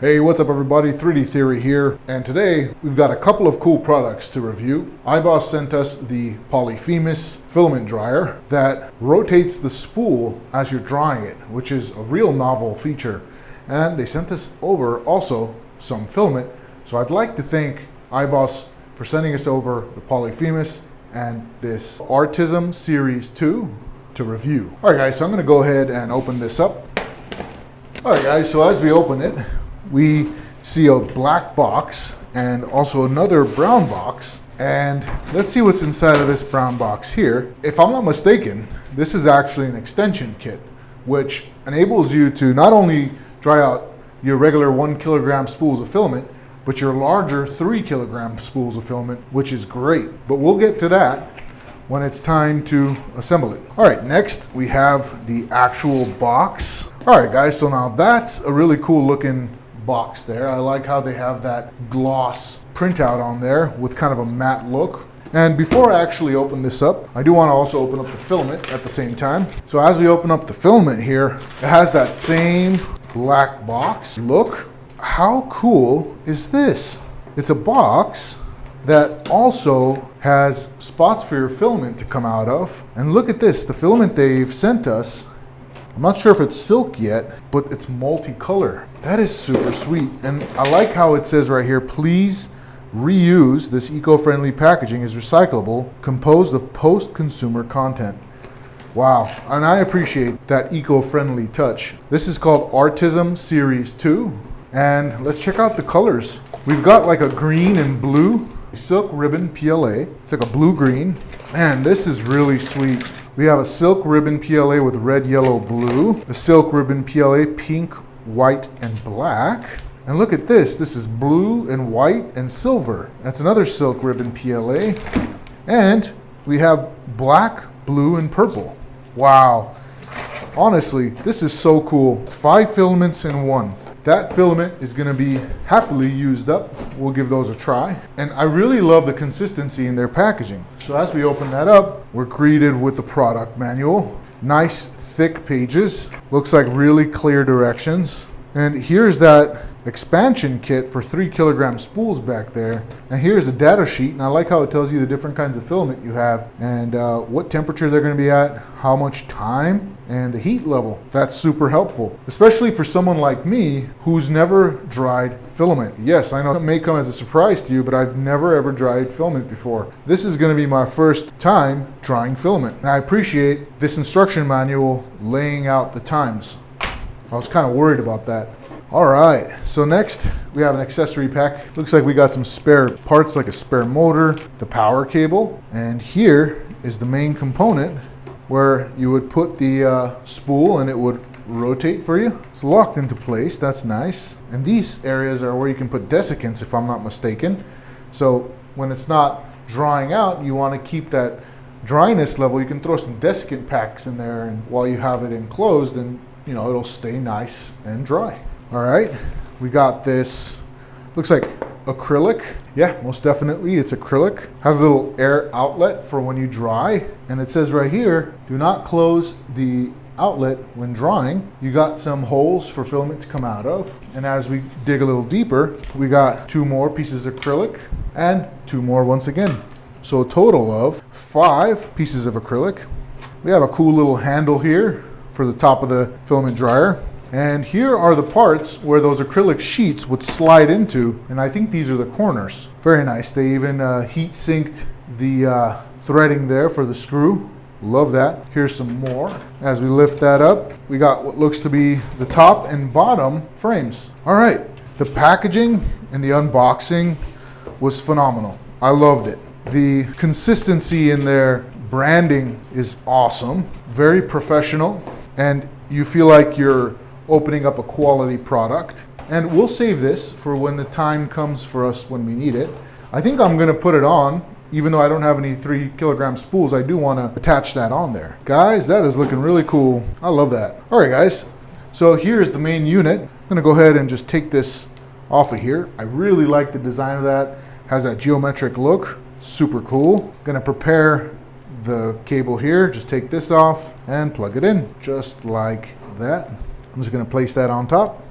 Hey, what's up everybody? 3D Theory here, and today we've got a couple of cool products to review. EIBOS sent us the Polyphemus filament dryer that rotates the spool as you're drying it, which is a real novel feature. And they sent us over also some filament, so I'd like to thank EIBOS for sending us over the Polyphemus and this Artism Series 2 to review. Alright guys, so I'm going to go ahead and open this up. Alright guys, so as we open it, we see a black box and also another brown box. And let's see what's inside of this brown box here. If I'm not mistaken, this is actually an extension kit, which enables you to not only dry out your regular 1 kilogram spools of filament, but your larger 3 kilogram spools of filament, which is great. But we'll get to that when it's time to assemble it. All right, next we have the actual box. All right guys, so now that's a really cool looking box there. I like how they have that gloss printout on there with kind of a matte look. And before I actually open this up, I do want to also open up the filament at the same time. So as we open up the filament here, it has that same black box. Look, how cool is this? It's a box that also has spots for your filament to come out of. And look at this, the filament they've sent us, I'm not sure if it's silk yet, but it's multicolor. That is super sweet. And I like how it says right here, please reuse. This eco-friendly packaging is recyclable, composed of post-consumer content. Wow, and I appreciate that eco-friendly touch. This is called Artism Series 2. And let's check out the colors. We've got like a green and blue silk ribbon PLA. It's like a blue-green. Man, this is really sweet. We have a silk ribbon PLA with red, yellow, blue. A silk ribbon PLA, pink, white, and black. And look at this. This is blue and white and silver. That's another silk ribbon PLA. And we have black, blue, and purple. Wow. Honestly, this is so cool. 5 filaments in one. That filament is going to be happily used up. We'll give those a try. And I really love the consistency in their packaging. So as we open that up, we're greeted with the product manual. Nice thick pages. Looks like really clear directions. And here's that expansion kit for 3 kilogram spools back there. And here's the data sheet. And I like how it tells you the different kinds of filament you have and what temperature they're going to be at, how much time, and the heat level. That's super helpful, especially for someone like me who's never dried filament. Yes, I know it may come as a surprise to you, but I've never ever dried filament before. This is going to be my first time drying filament. And I appreciate this instruction manual laying out the times. I was kind of worried about that. All right, so next we have an accessory pack. Looks like we got some spare parts like a spare motor, the power cable, and here is the main component where you would put the spool and it would rotate for you. It's locked into place, that's nice. And these areas are where you can put desiccants if I'm not mistaken. So when it's not drying out, you want to keep that dryness level. You can throw some desiccant packs in there and while you have it enclosed, and you know it'll stay nice and dry. All right, we got this, looks like acrylic. Yeah, most definitely it's acrylic. Has a little air outlet for when you dry. And it says right here, do not close the outlet when drying. You got some holes for filament to come out of. And as we dig a little deeper, we got 2 more pieces of acrylic and 2 more once again. So a total of 5 pieces of acrylic. We have a cool little handle here for the top of the filament dryer. And here are the parts where those acrylic sheets would slide into, and I think these are the corners. Very nice. They even heat sinked the threading there for the screw. Love that. Here's some more. As we lift that up, we got what looks to be the top and bottom frames. All right, the packaging and the unboxing was phenomenal. I loved it. The consistency in their branding is awesome, very professional, and you feel like you're opening up a quality product. And we'll save this for when the time comes for us when we need it. I think I'm gonna put it on, even though I don't have any 3 kilogram spools. I do wanna attach that on there. Guys, that is looking really cool. I love that. All right guys, so here's the main unit. I'm gonna go ahead and just take this off of here. I really like the design of that. Has that geometric look, super cool. Gonna prepare the cable here. Just take this off and plug it in, just like that. I'm just going to place that on top.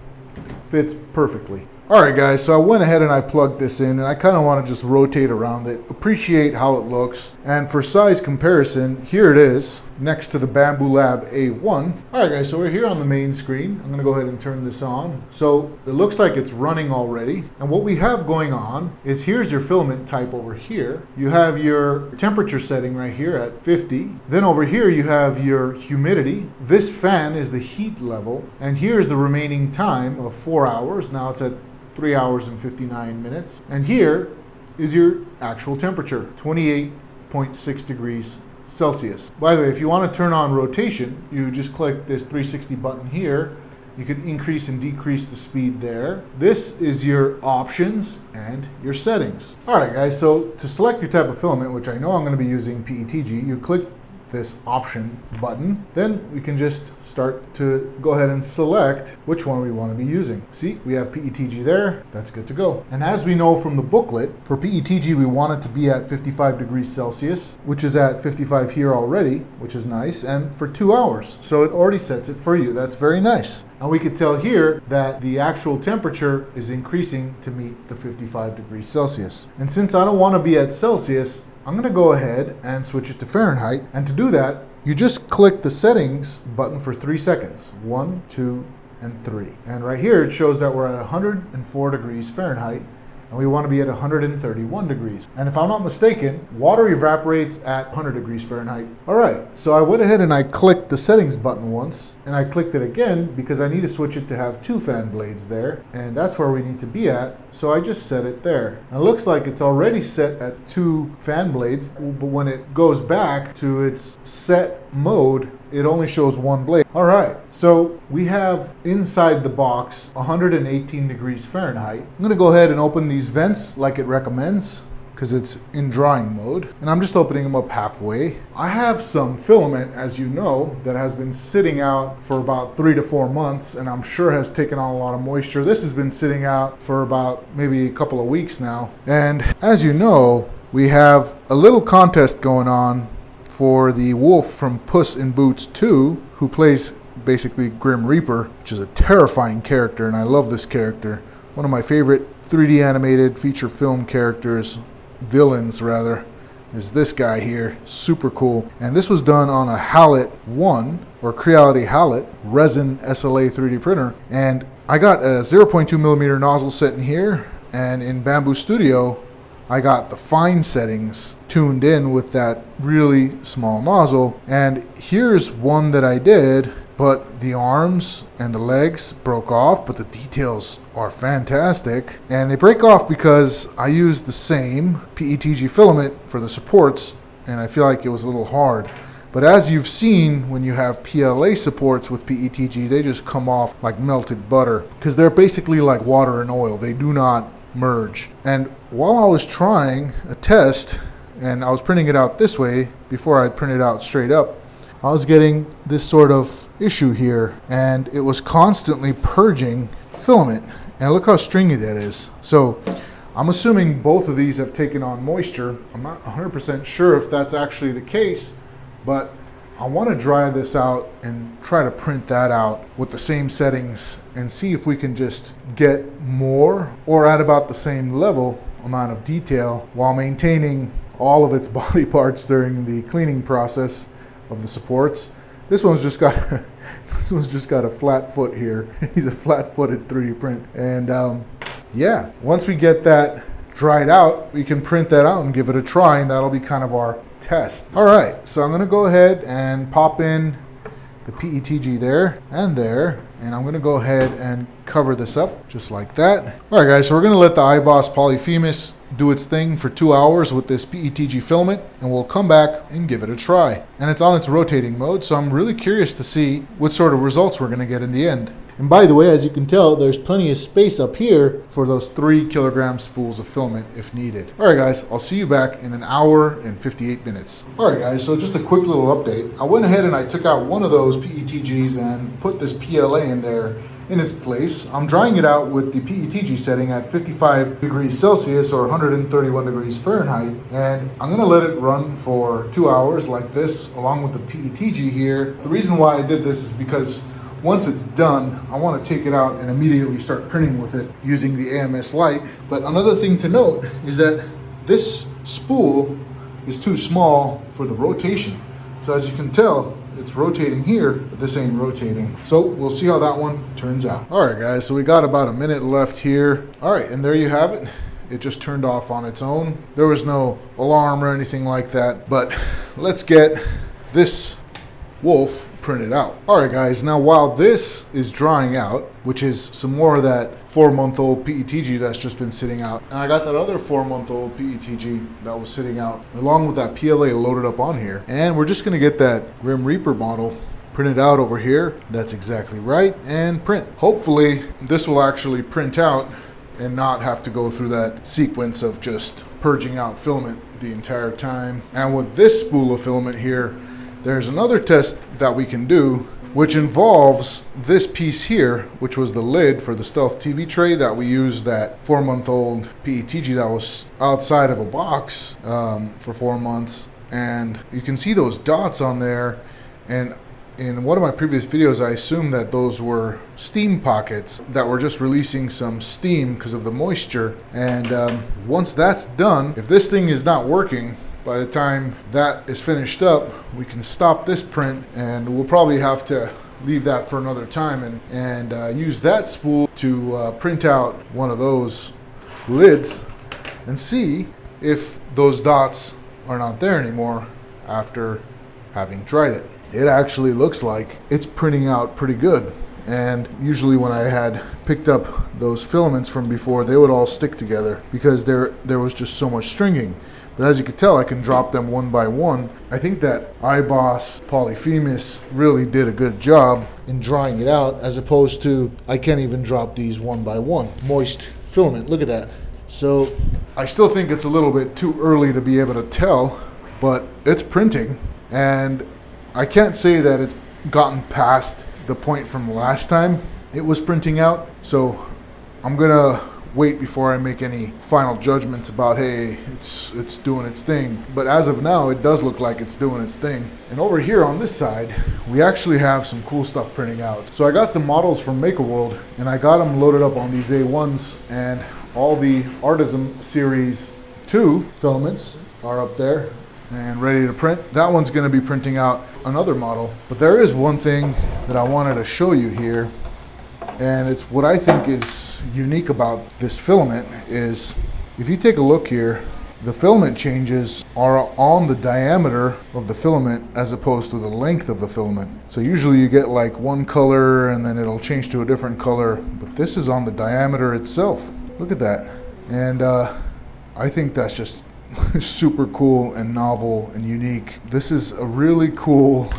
Fits perfectly. All right, guys, so I went ahead and I plugged this in, and I kind of want to just rotate around it, appreciate how it looks. And for size comparison, here it is next to the Bamboo Lab A1. All right, guys, so we're here on the main screen. I'm going to go ahead and turn this on. So it looks like it's running already. And what we have going on is here's your filament type over here. You have your temperature setting right here at 50. Then over here you have your humidity. This fan is the heat level. And here's the remaining time of 4 hours. Now it's at 3 hours and 59 minutes. And here is your actual temperature, 28.6 degrees Celsius. By the way, if you want to turn on rotation, you just click this 360 button here. You can increase and decrease the speed there. This is your options and your settings. All right, guys, so to select your type of filament, which I know I'm going to be using PETG, you click this option button. Then we can just start to go ahead and select which one we want to be using. See, we have PETG there. That's good to go. And as we know from the booklet, for PETG, we want it to be at 55 degrees Celsius, which is at 55 here already, which is nice, and for 2 hours. So it already sets it for you. That's very nice. And we could tell here that the actual temperature is increasing to meet the 55 degrees Celsius. And since I don't want to be at Celsius, I'm going to go ahead and switch it to Fahrenheit. And to do that, you just click the settings button for 3 seconds. 1, 2, and 3. And right here it shows that we're at 104 degrees Fahrenheit. And we want to be at 131 degrees. And if I'm not mistaken, water evaporates at 100 degrees Fahrenheit. All right, so I went ahead and I clicked the settings button once, and I clicked it again because I need to switch it to have 2 fan blades there, and that's where we need to be at, so I just set it there. And it looks like it's already set at 2 fan blades, but when it goes back to its set mode, it only shows 1 blade. All right, so we have inside the box 118 degrees Fahrenheit. I'm gonna go ahead and open these vents like it recommends because it's in drying mode. And I'm just opening them up halfway. I have some filament, as you know, that has been sitting out for about 3 to 4 months, and I'm sure has taken on a lot of moisture. This has been sitting out for about maybe a couple of weeks now. And as you know, we have a little contest going on for the wolf from Puss in Boots 2, who plays basically Grim Reaper, which is a terrifying character, and I love this character. One of my favorite 3D animated feature film characters, villains rather, is this guy here. Super cool. And this was done on a Hallet 1, or Creality Hallet, resin SLA 3D printer. And I got a 0.2 millimeter nozzle set in here, and in Bamboo Studio, I got the fine settings tuned in with that really small nozzle. And here's one that I did, but the arms and the legs broke off, but the details are fantastic. And they break off because I used the same PETG filament for the supports, and I feel like it was a little hard. But as you've seen, when you have PLA supports with PETG, they just come off like melted butter because they're basically like water and oil. They do not merge. And while I was trying a test, and I was printing it out this way before I print it out straight up, I was getting this sort of issue here, and it was constantly purging filament. And look how stringy that is. So I'm assuming both of these have taken on moisture. I'm not 100% sure if that's actually the case, but I want to dry this out and try to print that out with the same settings and see if we can just get more or at about the same level amount of detail while maintaining all of its body parts during the cleaning process of the supports. This one's just got a flat foot here. He's a flat-footed 3D print. And yeah, once we get that dried out, we can print that out and give it a try, and that'll be kind of our test. All right, so I'm gonna go ahead and pop in the PETG there, and I'm gonna go ahead and cover this up just like that. All right, guys, so we're gonna let the EIBOS Polyphemus do its thing for 2 hours with this PETG filament, and we'll come back and give it a try. And it's on its rotating mode, so I'm really curious to see what sort of results we're gonna get in the end. And by the way, as you can tell, there's plenty of space up here for those 3 kilogram spools of filament if needed. All right, guys, I'll see you back in 1 hour and 58 minutes. All right, guys, so just a quick little update. I went ahead and I took out one of those PETGs and put this PLA in there in its place. I'm drying it out with the PETG setting at 55 degrees Celsius or 131 degrees Fahrenheit. And I'm gonna let it run for 2 hours like this, along with the PETG here. The reason why I did this is because once it's done, I want to take it out and immediately start printing with it using the AMS light. But another thing to note is that this spool is too small for the rotation. So as you can tell, it's rotating here, but this ain't rotating. So we'll see how that one turns out. All right, guys, so we got about a minute left here. All right, and there you have it. It just turned off on its own. There was no alarm or anything like that, but let's get this wolf printed out. All right, guys, now while this is drying out, which is some more of that 4-month-old PETG that's just been sitting out, and I got that other 4-month-old PETG that was sitting out along with that PLA loaded up on here, and we're just gonna get that Grim Reaper model printed out over here. That's exactly right, and print. Hopefully this will actually print out and not have to go through that sequence of just purging out filament the entire time. And with this spool of filament here, there's another test that we can do, which involves this piece here, which was the lid for the Stealth TV tray that we used, that 4-month-old PETG that was outside of a box for 4 months. And you can see those dots on there. And in one of my previous videos, I assumed that those were steam pockets that were just releasing some steam because of the moisture. And once that's done, if this thing is not working, by the time that is finished up, we can stop this print, and we'll probably have to leave that for another time and use that spool to print out one of those lids and see if those dots are not there anymore after having dried it. It actually looks like it's printing out pretty good. And usually when I had picked up those filaments from before, they would all stick together because there was just so much stringing. But as you can tell, I can drop them one by one. I think that EIBOS Polyphemus really did a good job in drying it out, as opposed to, I can't even drop these one by one. Moist filament, look at that. So I still think it's a little bit too early to be able to tell, but it's printing. And I can't say that it's gotten past the point from last time it was printing out. So I'm gonna wait before I make any final judgments about, hey, it's doing its thing. But as of now, it does look like it's doing its thing. And over here on this side, we actually have some cool stuff printing out. So I got some models from Makerworld, and I got them loaded up on these A1s, and all the Artism Series 2 filaments are up there and ready to print. That one's gonna be printing out another model. But there is one thing that I wanted to show you here, and it's what I think is unique about this filament is, if you take a look here, the filament changes are on the diameter of the filament as opposed to the length of the filament. So usually you get like one color and then it'll change to a different color, but this is on the diameter itself. Look at that. And I think that's just super cool and novel and unique. This is a really cool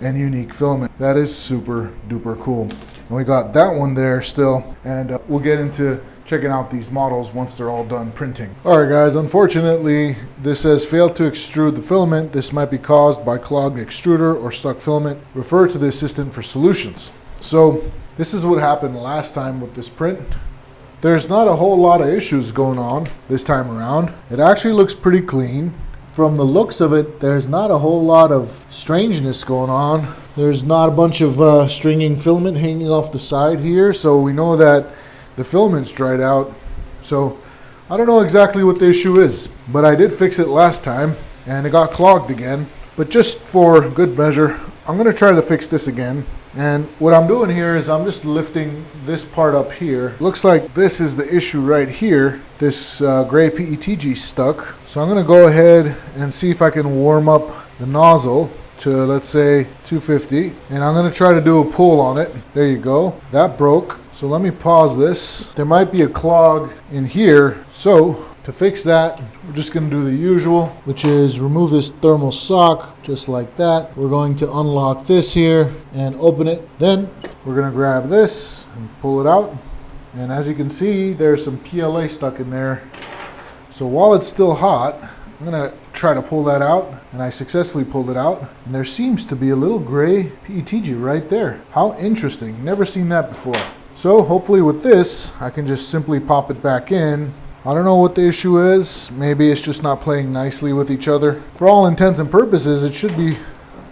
and unique filament. That is super duper cool. And we got that one there still, and we'll get into checking out these models once they're all done printing. All right, guys, unfortunately, this says failed to extrude the filament. This might be caused by clogged extruder or stuck filament. Refer to the assistant for solutions. So this is what happened last time with this print. There's not a whole lot of issues going on this time around. It actually looks pretty clean. From the looks of it, there's not a whole lot of strangeness going on. There's not a bunch of stringing filament hanging off the side here, so we know that the filament's dried out. So I don't know exactly what the issue is, but I did fix it last time and it got clogged again. But just for good measure, I'm gonna try to fix this again. And what I'm doing here is I'm just lifting this part up here. Looks like this is the issue right here. This gray PETG stuck. So I'm gonna go ahead and see if I can warm up the nozzle to, let's say, 250. And I'm gonna try to do a pull on it. There you go, that broke. So let me pause this. There might be a clog in here. So to fix that, we're just gonna do the usual, which is remove this thermal sock, just like that. We're going to unlock this here and open it. Then we're gonna grab this and pull it out. And as you can see, there's some PLA stuck in there. So while it's still hot, I'm gonna try to pull that out, and I successfully pulled it out. And there seems to be a little gray PETG right there. How interesting, never seen that before. So hopefully with this, I can just simply pop it back in. I don't know what the issue is. Maybe it's just not playing nicely with each other. For all intents and purposes, it should be,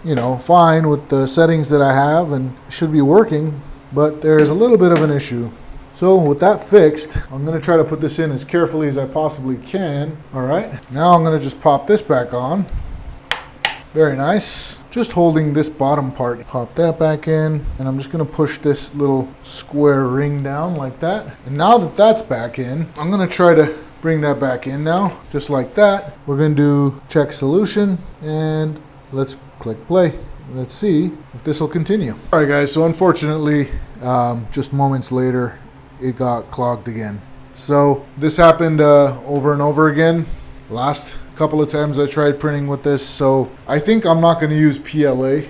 you know, fine with the settings that I have and should be working, but there's a little bit of an issue. So with that fixed, I'm gonna try to put this in as carefully as I possibly can. All right, now I'm gonna just pop this back on. Very nice. Just holding this bottom part, pop that back in, and I'm just gonna push this little square ring down like that. And now that that's back in, I'm gonna try to bring that back in now, just like that. We're gonna do check solution, and let's click play. Let's see if this will continue. All right, guys, so unfortunately, just moments later, it got clogged again. So this happened over and over again. Last couple of times I tried printing with this, so I think I'm not going to use PLA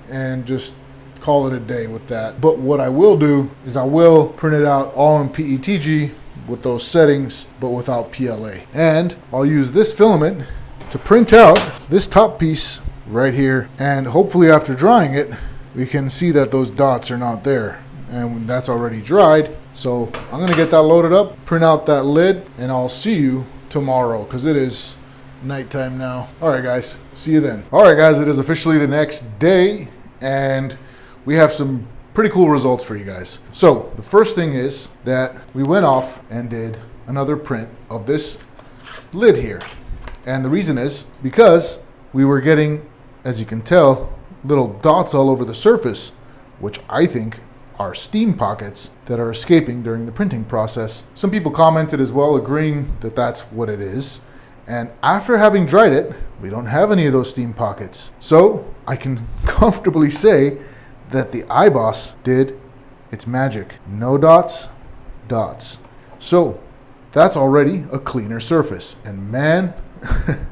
and just call it a day with that. But what I will do is I will print it out all in PETG with those settings, but without PLA. And I'll use this filament to print out this top piece right here, and hopefully after drying it, we can see that those dots are not there, and that's already dried. So I'm gonna get that loaded up, print out that lid, and I'll see you tomorrow, because it is nighttime now. All right, guys, see you then. All right, guys, it is officially the next day, and we have some pretty cool results for you guys. So the first thing is that we went off and did another print of this lid here. And the reason is because we were getting, as you can tell, little dots all over the surface, which I think are steam pockets that are escaping during the printing process. Some people commented as well, agreeing that that's what it is. And after having dried it, we don't have any of those steam pockets. So I can comfortably say that the EIBOS did its magic. No dots, dots. So that's already a cleaner surface. And man,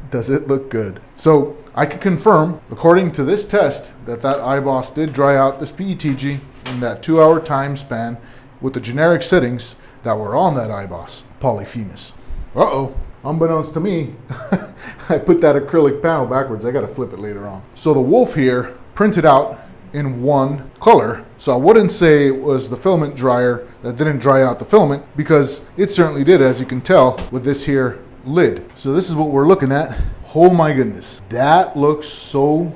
does it look good. So I can confirm, according to this test, that EIBOS did dry out this PETG in that 2-hour time span with the generic settings that were on that EIBOS Polyphemus. Uh-oh, unbeknownst to me, I put that acrylic panel backwards. I gotta flip it later on. So the wolf here printed out in one color. So I wouldn't say it was the filament dryer that didn't dry out the filament, because it certainly did, as you can tell with this here lid. So this is what we're looking at. Oh my goodness, that looks so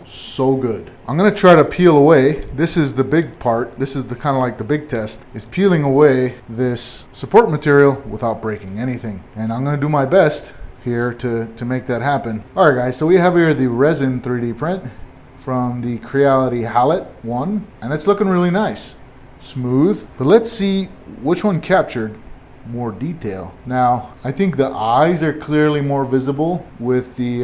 good. I'm gonna try to peel away. This is the big part. This is the kind of like the big test, is peeling away this support material without breaking anything. And I'm gonna do my best here to make that happen. All right, guys, so we have here the resin 3D print from the Creality Hallet 1, and it's looking really nice, smooth. But let's see which one captured more detail. Now, I think the eyes are clearly more visible with the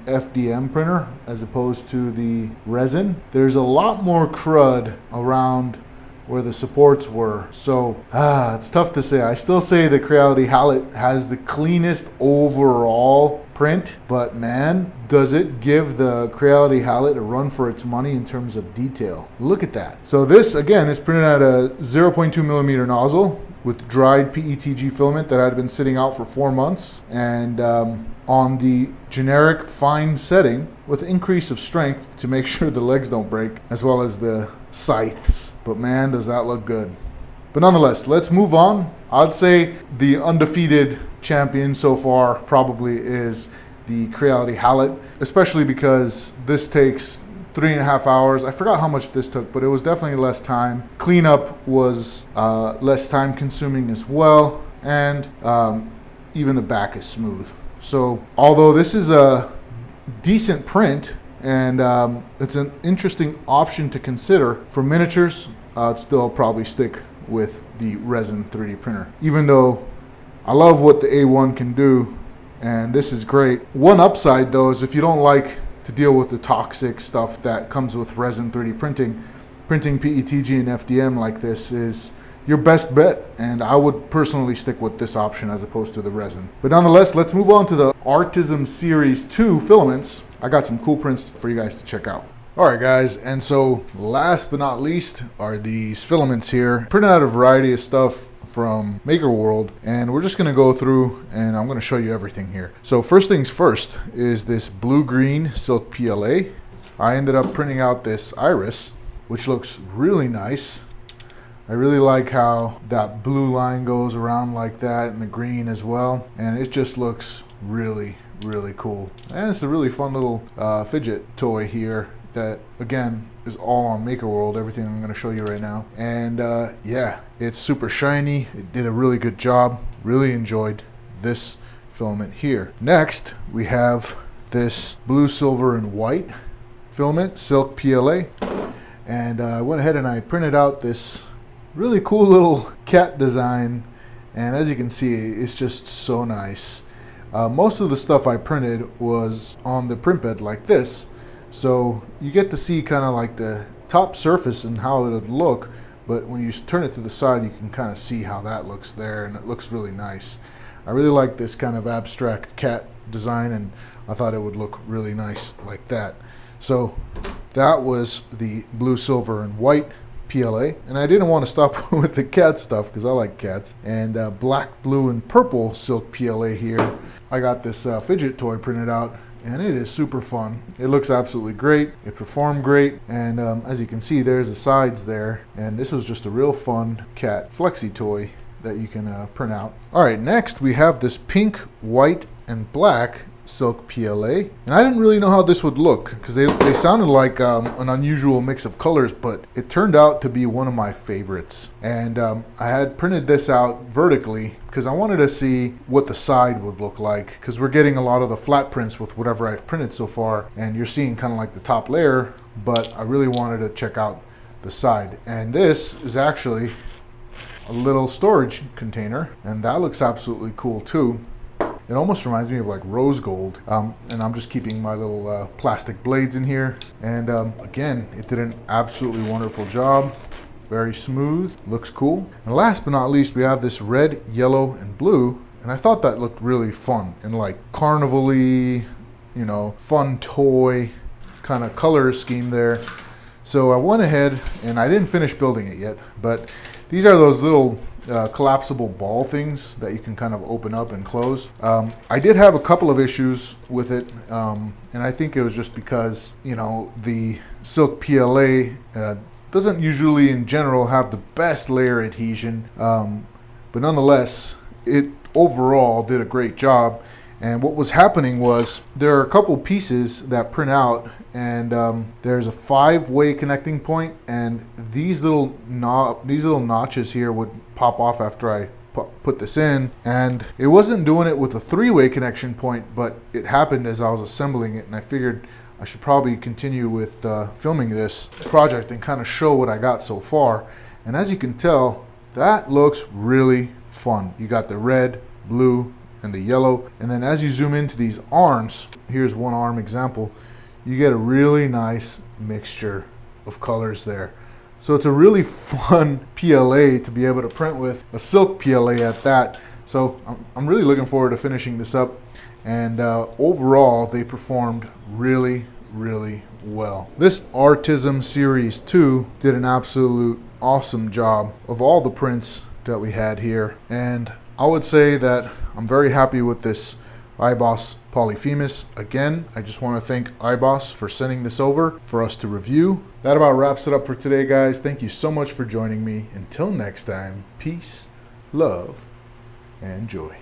FDM printer as opposed to the resin. There's a lot more crud around where the supports were. So, it's tough to say. I still say the Creality Hallet has the cleanest overall print, but man, does it give the Creality Hallet a run for its money in terms of detail. Look at that. So this, again, is printed at a 0.2 millimeter nozzle with dried PETG filament that had been sitting out for 4 months, and on the generic fine setting with increase of strength to make sure the legs don't break, as well as the scythes. But man, does that look good. But nonetheless, let's move on. I'd say the undefeated champion so far probably is the Creality Hallet, especially because this takes 3.5 hours. I forgot how much this took, but it was definitely less time. Cleanup was less time consuming as well, and even the back is smooth. So although this is a decent print, and it's an interesting option to consider for miniatures, I'd still probably stick with the resin 3D printer, even though I love what the A1 can do, and this is great. One upside though is if you don't like to deal with the toxic stuff that comes with resin 3D printing, printing PETG and FDM like this is your best bet, and I would personally stick with this option as opposed to the resin. But nonetheless, let's move on to the Artism Series 2 filaments. I got some cool prints for you guys to check out. All right, guys, and so last but not least are these filaments here. Printed out a variety of stuff from Makerworld, and we're just gonna go through and I'm gonna show you everything here. So first things first is this blue-green Silk PLA. I ended up printing out this iris, which looks really nice. I really like how that blue line goes around like that, and the green as well, and it just looks really cool. And it's a really fun little fidget toy here. that, again, is all on Makerworld, everything I'm going to show you right now. And yeah, it's super shiny. It did a really good job. Really enjoyed this filament here. Next, we have this blue, silver, and white filament, Silk PLA. And I went ahead and I printed out this really cool little cat design. And as you can see, it's just so nice. Most of the stuff I printed was on the print bed like this. So you get to see kind of like the top surface and how it would look. But when you turn it to the side, you can kind of see how that looks there, and it looks really nice. I really like this kind of abstract cat design, and I thought it would look really nice like that. So that was the blue, silver, and white PLA. And I didn't want to stop with the cat stuff because I like cats. And black, blue, and purple Silk PLA here. I got this fidget toy printed out, and it is super fun. It looks absolutely great. It performed great. And as you can see, there's the sides there. And this was just a real fun cat flexi toy that you can print out. All right, next we have this pink, white, and black Silk PLA. And I didn't really know how this would look because they sounded like an unusual mix of colors, but it turned out to be one of my favorites. And I had printed this out vertically because I wanted to see what the side would look like, because we're getting a lot of the flat prints with whatever I've printed so far, and you're seeing kind of like the top layer, but I really wanted to check out the side. And this is actually a little storage container, and that looks absolutely cool too. It almost reminds me of like rose gold. And I'm just keeping my little plastic blades in here. And again, it did an absolutely wonderful job. Very smooth, looks cool. And last but not least, we have this red, yellow, and blue. And I thought that looked really fun and like carnival-y, you know, fun toy kind of color scheme there. So I went ahead, and I didn't finish building it yet, but these are those little collapsible ball things that you can kind of open up and close. I did have a couple of issues with it, and I think it was just because, you know, the Silk PLA doesn't usually in general have the best layer adhesion, but nonetheless, it overall did a great job. And what was happening was there are a couple pieces that print out, and there's a 5-way connecting point, and these little notches here would pop off after I put this in, and it wasn't doing it with a 3-way connection point, but it happened as I was assembling it, and I figured I should probably continue with filming this project and kind of show what I got so far. And as you can tell, that looks really fun. You got the red, blue, and the yellow, and then as you zoom into these arms, here's one arm example, you get a really nice mixture of colors there. So it's a really fun PLA to be able to print with, a Silk PLA at that. So I'm really looking forward to finishing this up, and overall they performed really, really well. This Artism Series 2 did an absolute awesome job of all the prints that we had here, and I would say that I'm very happy with this EIBOS Polyphemus. Again, I just want to thank EIBOS for sending this over for us to review. That about wraps it up for today, guys. Thank you so much for joining me. Until next time, peace, love, and joy.